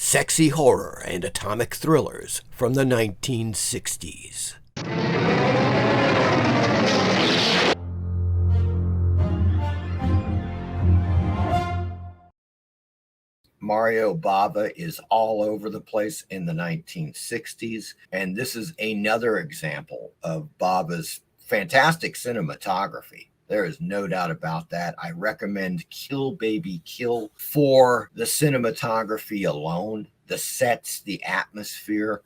sexy horror and atomic thrillers from the 1960s. Mario Bava is all over the place in the 1960s, and this is another example of Bava's fantastic cinematography. There is no doubt about that. I recommend Kill Baby Kill for the cinematography alone, the sets, the atmosphere.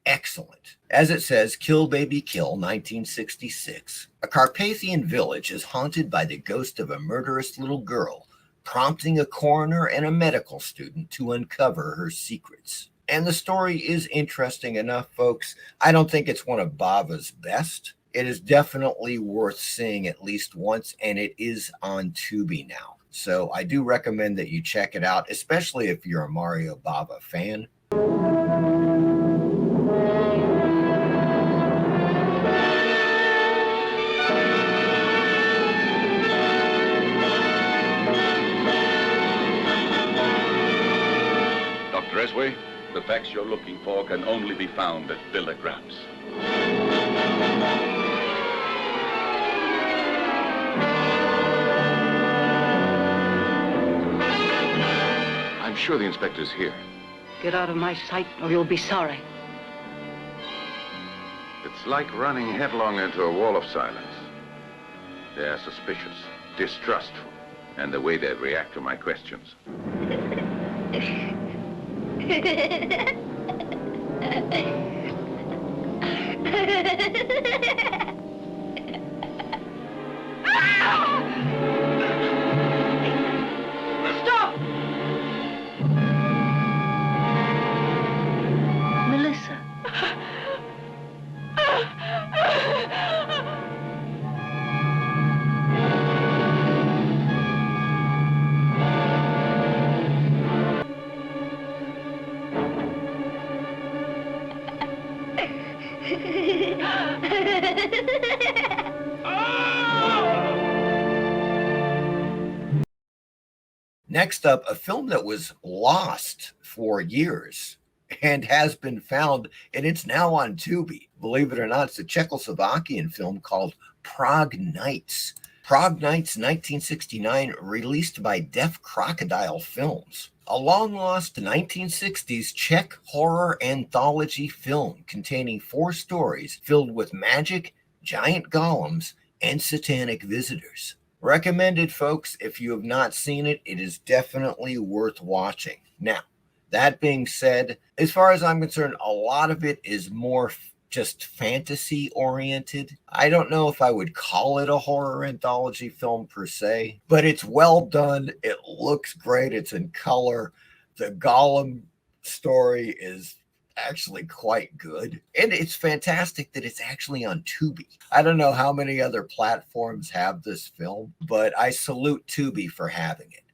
Excellent. As it says, Kill Baby Kill, 1966. A Carpathian village is haunted by the ghost of a murderous little girl, prompting a coroner and a medical student to uncover her secrets. And the story is interesting enough, folks. I don't think it's one of Bava's best. It is definitely worth seeing at least once, and it is on Tubi now. So I do recommend that you check it out, especially if you're a Mario Bava fan. Dr. Esway, the facts you're looking for can only be found at Billigrams. I'm sure the inspector's here. Get out of my sight or you'll be sorry. It's like running headlong into a wall of silence. They're suspicious, distrustful, and the way they react to my questions. Stop! Melissa. Next up, a film that was lost for years and has been found, and it's now on Tubi. Believe it or not, it's a Czechoslovakian film called Prague Nights. Prague Nights, 1969, released by Deaf Crocodile Films. A long-lost 1960s Czech horror anthology film containing 4 stories filled with magic, giant golems, and satanic visitors. Recommended, folks. If you have not seen it, it is definitely worth watching. Now, that being said, as far as I'm concerned, a lot of it is more just fantasy oriented. I don't know if I would call it a horror anthology film per se, but it's well done. It looks great. It's in color. The Golem story is actually quite good, and it's fantastic that it's actually on Tubi. I don't know how many other platforms have this film, but I salute Tubi for having it.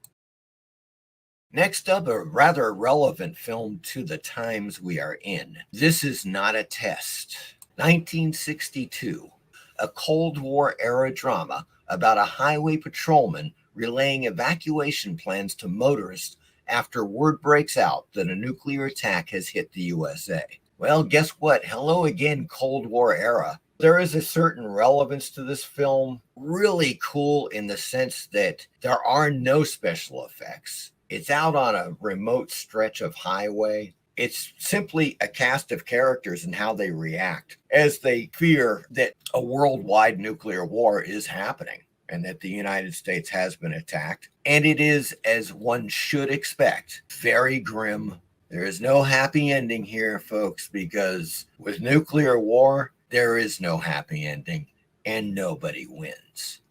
Next up, a rather relevant film to the times we are in. This Is Not a Test. 1962, a Cold War era drama about a highway patrolman relaying evacuation plans to motorists after word breaks out that a nuclear attack has hit the USA. Well, guess what? Hello again, Cold War era. There is a certain relevance to this film. Really cool in the sense that there are no special effects. It's out on a remote stretch of highway. It's simply a cast of characters and how they react as they fear that a worldwide nuclear war is happening and that the United States has been attacked. And it is, as one should expect, very grim. There is no happy ending here, folks, because with nuclear war, there is no happy ending and nobody wins.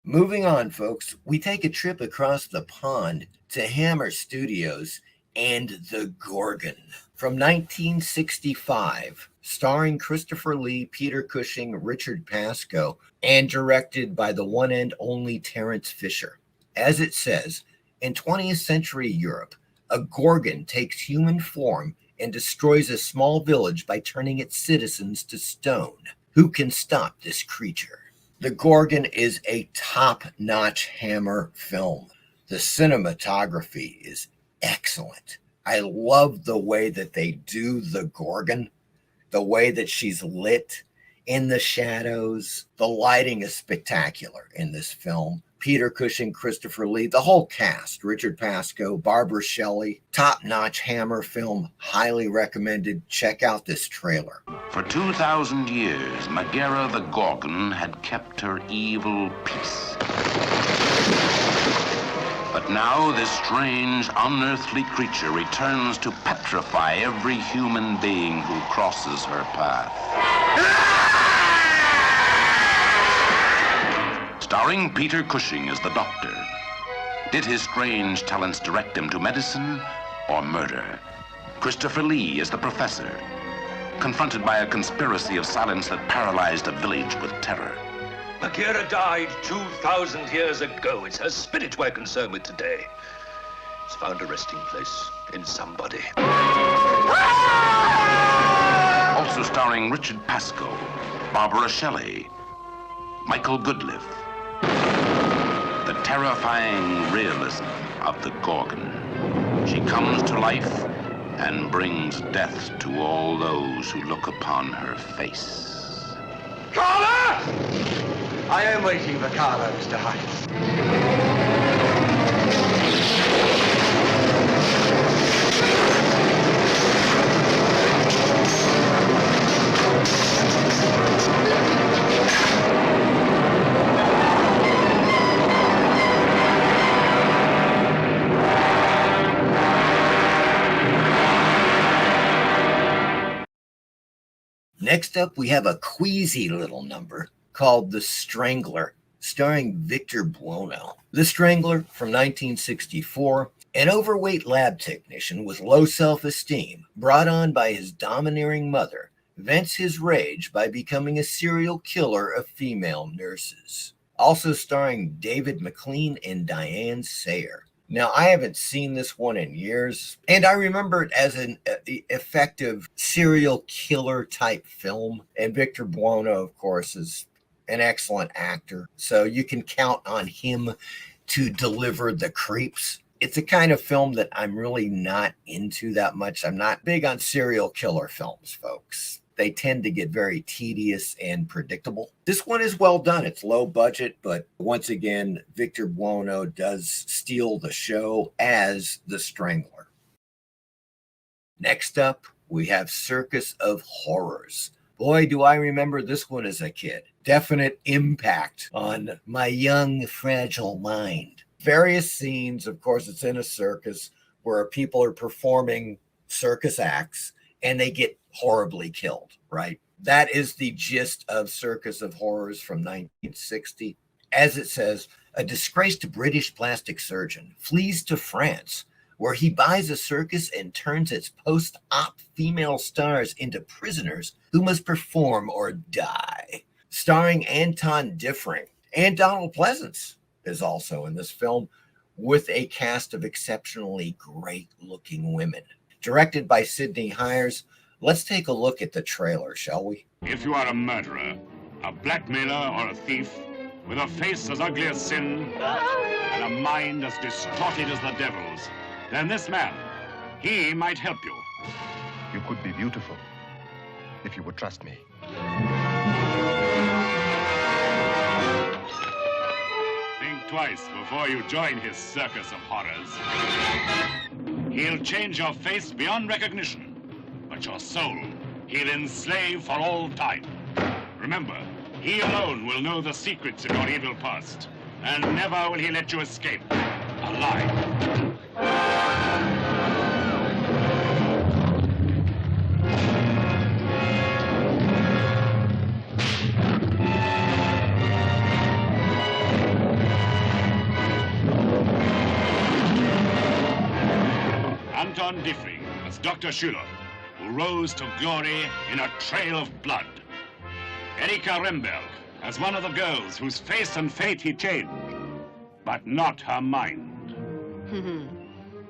Moving on, folks, we take a trip across the pond to Hammer Studios and The Gorgon from 1965, starring Christopher Lee, Peter Cushing, Richard Pascoe, and directed by the one and only Terence Fisher. As it says, in 20th century Europe, a Gorgon takes human form and destroys a small village by turning its citizens to stone. Who can stop this creature? The Gorgon is a top-notch Hammer film. The cinematography is excellent. I love the way that they do the Gorgon, the way that she's lit in the shadows. The lighting is spectacular in this film. Peter Cushing, Christopher Lee, the whole cast, Richard Pascoe, Barbara Shelley, top-notch Hammer film, highly recommended. Check out this trailer. For 2,000 years, Megara the Gorgon had kept her evil peace. But now this strange, unearthly creature returns to petrify every human being who crosses her path. Starring Peter Cushing as the doctor. Did his strange talents direct him to medicine or murder? Christopher Lee as the professor, confronted by a conspiracy of silence that paralyzed a village with terror. Megara died 2,000 years ago. It's her spirit we're concerned with today. It's found a resting place in somebody. Also starring Richard Pascoe, Barbara Shelley, Michael Goodliff. The terrifying realism of the Gorgon. She comes to life and brings death to all those who look upon her face. Carla! I am waiting for Carla, Mr. Hines. Next up, we have a queasy little number called The Strangler, starring Victor Buono. The Strangler, from 1964, an overweight lab technician with low self-esteem, brought on by his domineering mother, vents his rage by becoming a serial killer of female nurses. Also starring David McLean and Diane Sayer. Now, I haven't seen this one in years, and I remember it as an effective serial killer type film. And Victor Buono, of course, is an excellent actor, so you can count on him to deliver the creeps. It's a kind of film that I'm really not into that much. I'm not big on serial killer films, folks. They tend to get very tedious and predictable. This one is well done. It's low budget, but once again, Victor Buono does steal the show as the Strangler. Next up, we have Circus of Horrors. Boy, do I remember this one as a kid. Definite impact on my young, fragile mind. Various scenes, of course, it's in a circus where people are performing circus acts and they get horribly killed, right? That is the gist of Circus of Horrors from 1960. As it says, a disgraced British plastic surgeon flees to France, where he buys a circus and turns its post-op female stars into prisoners who must perform or die. Starring Anton Diffring, and Donald Pleasance is also in this film, with a cast of exceptionally great-looking women. Directed by Sidney Hires. Let's take a look at the trailer, shall we? If you are a murderer, a blackmailer, or a thief, with a face as ugly as sin, and a mind as distorted as the devil's, then this man, he might help you. You could be beautiful, if you would trust me. Think twice before you join his Circus of Horrors. He'll change your face beyond recognition, but your soul he'll enslave for all time. Remember, he alone will know the secrets of your evil past, and never will he let you escape alive. Anton Diffring as Dr. Schüler, who rose to glory in a trail of blood. Erika Remberg as one of the girls whose face and fate he changed, but not her mind.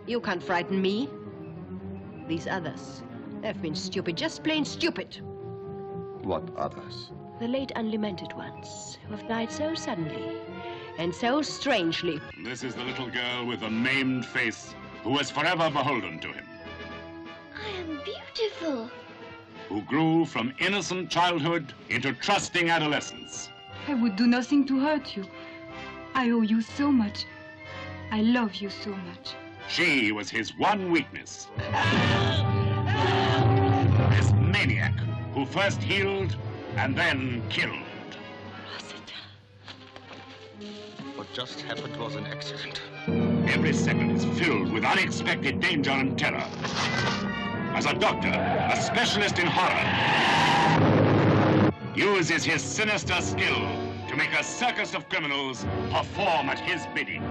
You can't frighten me. These others, they've been stupid, just plain stupid. What others? The late unlamented ones, who have died so suddenly and so strangely. This is the little girl with the maimed face who was forever beholden to him, I am beautiful. who grew from innocent childhood into trusting adolescence. I would do nothing to hurt you. I owe you so much. I love you so much. She was his one weakness. This maniac who first healed and then killed. What just happened was an accident. Every second is filled with unexpected danger and terror. As a doctor, a specialist in horror, uses his sinister skill to make a circus of criminals perform at his bidding.